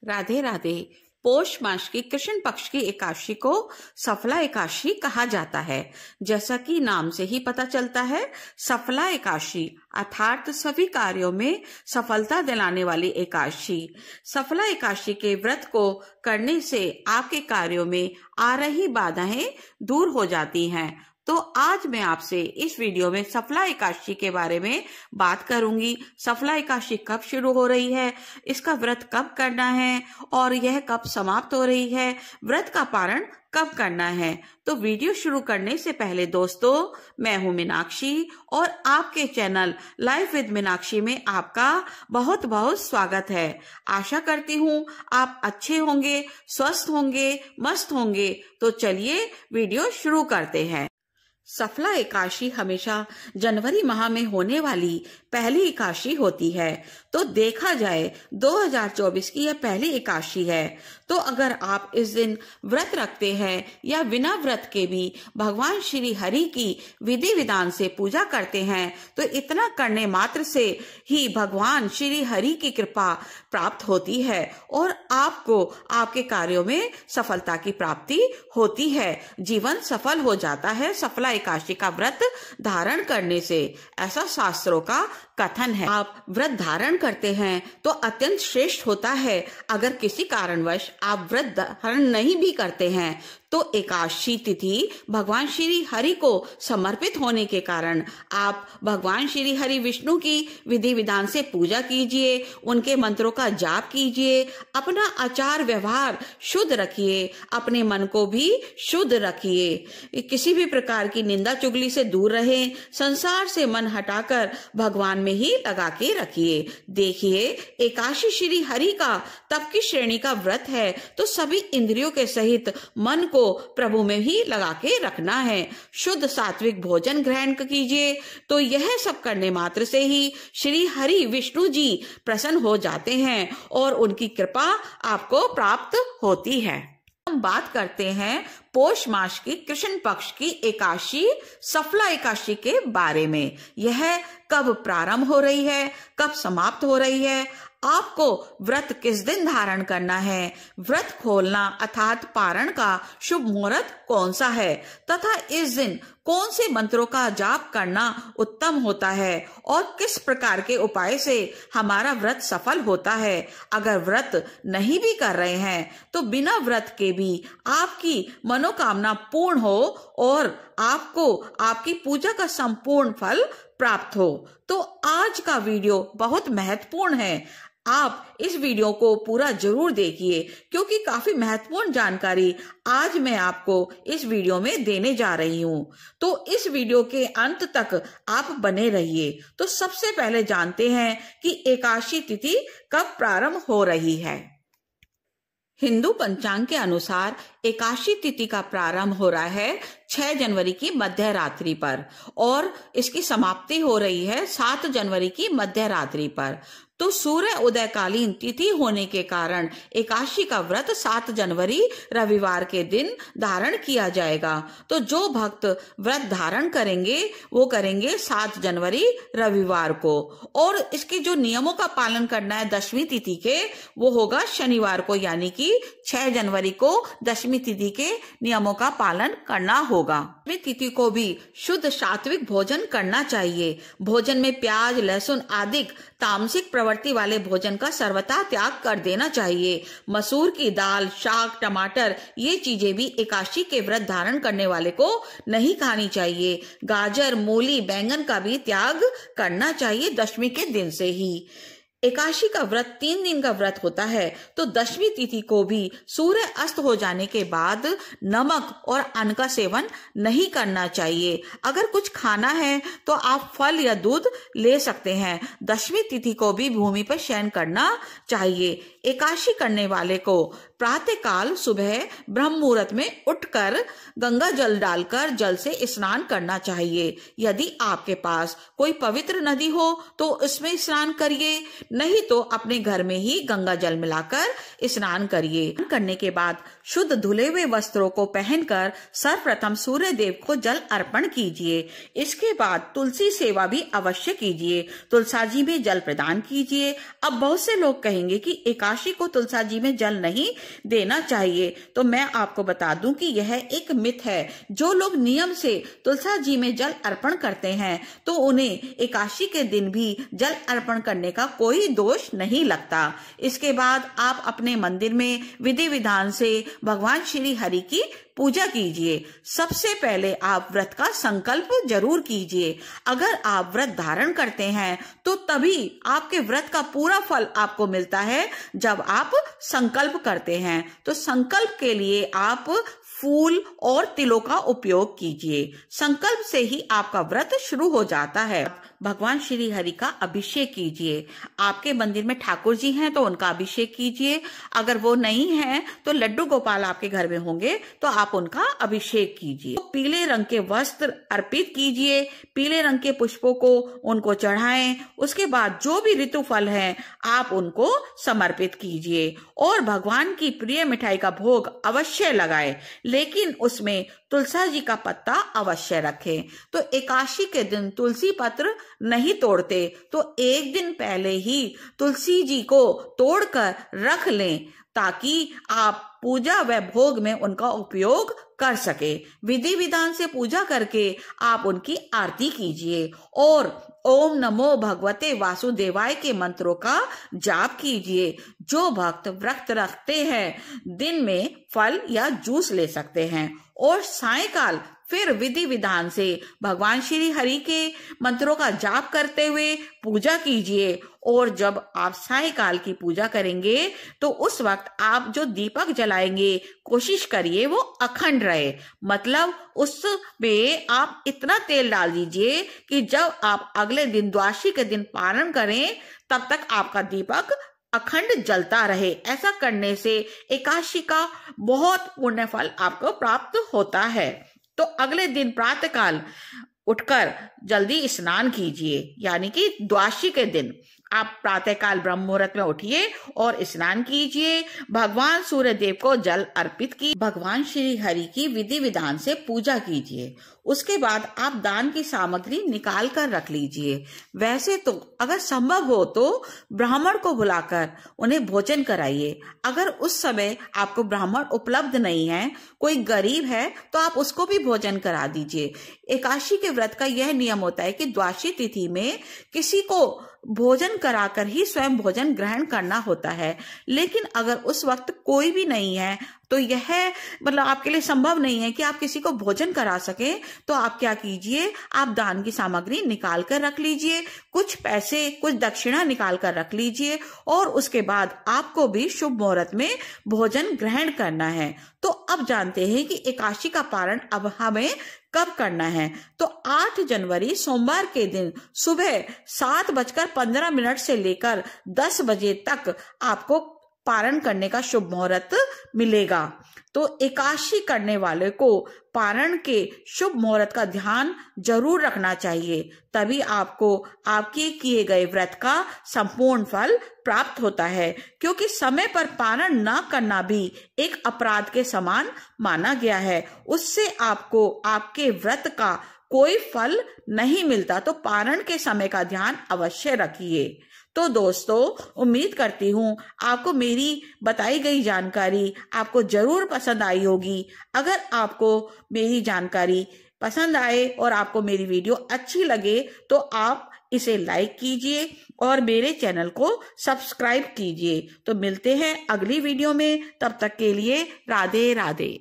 राधे राधे। पौष मास की कृष्ण पक्ष की एकादशी को सफला एकादशी कहा जाता है। जैसा कि नाम से ही पता चलता है, सफला एकादशी अर्थात सभी कार्यों में सफलता दिलाने वाली एकादशी। सफला एकादशी के व्रत को करने से आपके कार्यों में आ रही बाधाएं दूर हो जाती हैं। तो आज मैं आपसे इस वीडियो में सफला एकादशी के बारे में बात करूंगी। सफला एकादशी कब शुरू हो रही है, इसका व्रत कब करना है और यह कब समाप्त हो रही है, व्रत का पारण कब करना है। तो वीडियो शुरू करने से पहले दोस्तों, मैं हूं मीनाक्षी और आपके चैनल लाइफ विद मीनाक्षी में आपका बहुत बहुत स्वागत है। आशा करती हूं आप अच्छे होंगे, स्वस्थ होंगे, मस्त होंगे। तो चलिए वीडियो शुरू करते हैं। सफला एकादशी हमेशा जनवरी माह में होने वाली पहली एकादशी होती है। तो देखा जाए 2024 की यह पहली एकादशी है। तो अगर आप इस दिन व्रत रखते हैं या बिना व्रत के भी भगवान श्री हरि की विधि विधान से पूजा करते हैं, तो इतना करने मात्र से ही भगवान श्री हरि की कृपा प्राप्त होती है और आपको आपके कार्यों में सफलता की प्राप्ति होती है। जीवन सफल हो जाता है सफला एकादशी का व्रत धारण करने से, ऐसा शास्त्रों का कथन है। आप व्रत धारण करते हैं तो अत्यंत श्रेष्ठ होता है। अगर किसी कारणवश आप व्रत धारण नहीं भी करते हैं तो एकादशी तिथि भगवान श्री हरि को समर्पित होने के कारण आप भगवान श्री हरि विष्णु की विधि विधान से पूजा कीजिए, उनके मंत्रों का जाप कीजिए, अपना आचार व्यवहार शुद्ध रखिए, अपने मन को भी शुद्ध रखिए, किसी भी प्रकार की निंदा चुगली से दूर रहें, संसार से मन हटाकर भगवान में ही लगा के रखिए। देखिए, एकादशी श्री हरि का तप की श्रेणी का व्रत है, तो सभी इंद्रियों के सहित मन को प्रभु में ही लगा के रखना है। शुद्ध सात्विक भोजन ग्रहण कीजिए। तो यह सब करने मात्र से ही श्री हरि विष्णु जी प्रसन्न हो जाते हैं और उनकी कृपा आपको प्राप्त होती है। हम बात करते हैं पौष मास की कृष्ण पक्ष की एकादशी सफला एकादशी के बारे में। यह कब प्रारंभ हो रही है, कब समाप्त हो रही है, आपको व्रत किस दिन धारण करना है, व्रत खोलना अर्थात पारण का शुभ मुहूर्त कौन सा है, तथा इस दिन कौन से मंत्रों का जाप करना उत्तम होता है और किस प्रकार के उपाय से हमारा व्रत सफल होता है। अगर व्रत नहीं भी कर रहे हैं तो बिना व्रत के भी आपकी मनोकामना पूर्ण हो और आपको आपकी पूजा का संपूर्ण फल प्राप्त हो। तो आज का वीडियो बहुत महत्वपूर्ण है। आप इस वीडियो को पूरा जरूर देखिए क्योंकि काफी महत्वपूर्ण जानकारी आज मैं आपको इस वीडियो में देने जा रही हूं। तो इस वीडियो के अंत तक आप बने रहिए। तो सबसे पहले जानते हैं कि एकादशी तिथि कब प्रारंभ हो रही है। हिंदू पंचांग के अनुसार एकादशी तिथि का प्रारंभ हो रहा है 6 जनवरी की मध्य रात्रि पर और इसकी समाप्ति हो रही है 7 जनवरी की मध्य रात्रि पर। तो सूर्य उदयकालीन तिथि होने के कारण एकादशी का व्रत 7 जनवरी रविवार के दिन धारण किया जाएगा। तो जो भक्त व्रत धारण करेंगे वो करेंगे 7 जनवरी रविवार को, और इसके जो नियमों का पालन करना है दशमी तिथि के, वो होगा शनिवार को, यानी कि 6 जनवरी को दशमी तिथि के नियमों का पालन करना होगा। दशमी तिथि को भी शुद्ध सात्विक भोजन करना चाहिए। भोजन में प्याज, लहसुन आदि तामसिक प्रवृत्ति वाले भोजन का सर्वथा त्याग कर देना चाहिए। मसूर की दाल, शाक, टमाटर ये चीजें भी एकादशी के व्रत धारण करने वाले को नहीं खानी चाहिए। गाजर, मूली, बैंगन का भी त्याग करना चाहिए दशमी के दिन से ही। एकादशी का व्रत 3 दिन का व्रत होता है। तो दशमी तिथि को भी सूर्य अस्त हो जाने के बाद नमक और अन्न का सेवन नहीं करना चाहिए। अगर कुछ खाना है तो आप फल या दूध ले सकते हैं। दशमी तिथि को भी भूमि पर शयन करना चाहिए। एकादशी करने वाले को प्रातःकाल सुबह ब्रह्म मुहूर्त में उठकर गंगा जल डालकर जल से स्नान करना चाहिए। यदि आपके पास कोई पवित्र नदी हो तो उसमें स्नान करिए, नहीं तो अपने घर में ही गंगा जल मिलाकर स्नान करिए। करने के बाद शुद्ध धुले हुए वस्त्रों को पहनकर सर्वप्रथम सूर्य देव को जल अर्पण कीजिए। इसके बाद तुलसी सेवा भी अवश्य कीजिए, तुलसा जी में जल प्रदान कीजिए। अब बहुत से लोग कहेंगे कि एकादशी को तुलसा जी में जल नहीं देना चाहिए, तो मैं आपको बता दूं कि यह एक मिथ है। जो लोग नियम से तुलसा जी में जल अर्पण करते हैं तो उन्हें एकादशी के दिन भी जल अर्पण करने का कोई दोष नहीं लगता। इसके बाद आप अपने मंदिर में विधि विधान से भगवान श्री हरि की पूजा कीजिए। सबसे पहले आप व्रत का संकल्प जरूर कीजिए। अगर आप व्रत धारण करते हैं तो तभी आपके व्रत का पूरा फल आपको मिलता है जब आप संकल्प करते हैं। तो संकल्प के लिए आप फूल और तिलों का उपयोग कीजिए। संकल्प से ही आपका व्रत शुरू हो जाता है। भगवान श्री हरि का अभिषेक कीजिए। आपके मंदिर में ठाकुर जी हैं तो उनका अभिषेक कीजिए। अगर वो नहीं है तो लड्डू गोपाल आपके घर में होंगे तो आप उनका अभिषेक कीजिए। तो पीले रंग के वस्त्र अर्पित कीजिए, पीले रंग के पुष्पों को उनको चढ़ाएं। उसके बाद जो भी ऋतु फल है आप उनको समर्पित कीजिए और भगवान की प्रिय मिठाई का भोग अवश्य लगाएं, लेकिन उसमें तुलसा जी का पत्ता अवश्य रखें। तो एकादशी के दिन तुलसी पत्र नहीं तोड़ते तो एक दिन पहले ही तुलसी जी को तोड़कर रख लें ताकि आप पूजा व भोग में उनका उपयोग कर सके। विधि विधान से पूजा करके आप उनकी आरती कीजिए और ओम नमो भगवते वासुदेवाय के मंत्रों का जाप कीजिए। जो भक्त व्रत रखते हैं दिन में फल या जूस ले सकते हैं और सायंकाल फिर विधि विधान से भगवान श्री हरि के मंत्रों का जाप करते हुए पूजा कीजिए। और जब आप सायंकाल की पूजा करेंगे तो उस वक्त आप जो दीपक जलाएंगे कोशिश करिए वो अखंड रहे, मतलब उसमें आप इतना तेल डाल दीजिए कि जब आप अगले दिन द्वादशी के दिन पारण करें तब तक आपका दीपक अखंड जलता रहे। ऐसा करने से एकादशी का बहुत पुण्य फल आपको प्राप्त होता है। तो अगले दिन प्रातःकाल उठकर जल्दी स्नान कीजिए, यानी कि द्वादशी के दिन आप प्रातःकाल ब्रह्म मुहूर्त में उठिए और स्नान कीजिए। भगवान सूर्य देव को जल अर्पित की, भगवान श्री हरि की विधि विधान से पूजा कीजिए। उसके बाद आप दान की सामग्री निकाल कर रख लीजिए। वैसे तो अगर संभव हो तो ब्राह्मण को बुलाकर उन्हें भोजन कराइए। अगर उस समय आपको ब्राह्मण उपलब्ध नहीं है, कोई गरीब है, तो आप उसको भी भोजन करा दीजिए। एकादशी के व्रत का यह नियम होता है कि द्वादशी तिथि में किसी को भोजन कराकर ही स्वयं भोजन ग्रहण करना होता है। लेकिन अगर उस वक्त कोई भी नहीं है तो यह मतलब आपके लिए संभव नहीं है कि आप किसी को भोजन करा सके, तो आप क्या कीजिए, आप दान की सामग्री निकाल कर रख लीजिए, कुछ पैसे कुछ दक्षिणा निकाल कर रख लीजिए और उसके बाद आपको भी शुभ मुहूर्त में भोजन ग्रहण करना है। तो अब जानते हैं कि एकादशी का पारण अब हमें कब करना है। तो 8 जनवरी सोमवार के दिन सुबह 7:15 से लेकर 10 बजे तक आपको पारण करने का शुभ मुहूर्त मिलेगा। तो एकादशी करने वाले को पारण के शुभ मुहूर्त का ध्यान जरूर रखना चाहिए, तभी आपको आपके किए गए व्रत का संपूर्ण फल प्राप्त होता है। क्योंकि समय पर पारण न करना भी एक अपराध के समान माना गया है, उससे आपको आपके व्रत का कोई फल नहीं मिलता। तो पारण के समय का ध्यान अवश्य रखिए। तो दोस्तों, उम्मीद करती हूँ आपको मेरी बताई गई जानकारी आपको जरूर पसंद आई होगी। अगर आपको मेरी जानकारी पसंद आए और आपको मेरी वीडियो अच्छी लगे तो आप इसे लाइक कीजिए और मेरे चैनल को सब्सक्राइब कीजिए। तो मिलते हैं अगली वीडियो में, तब तक के लिए राधे राधे।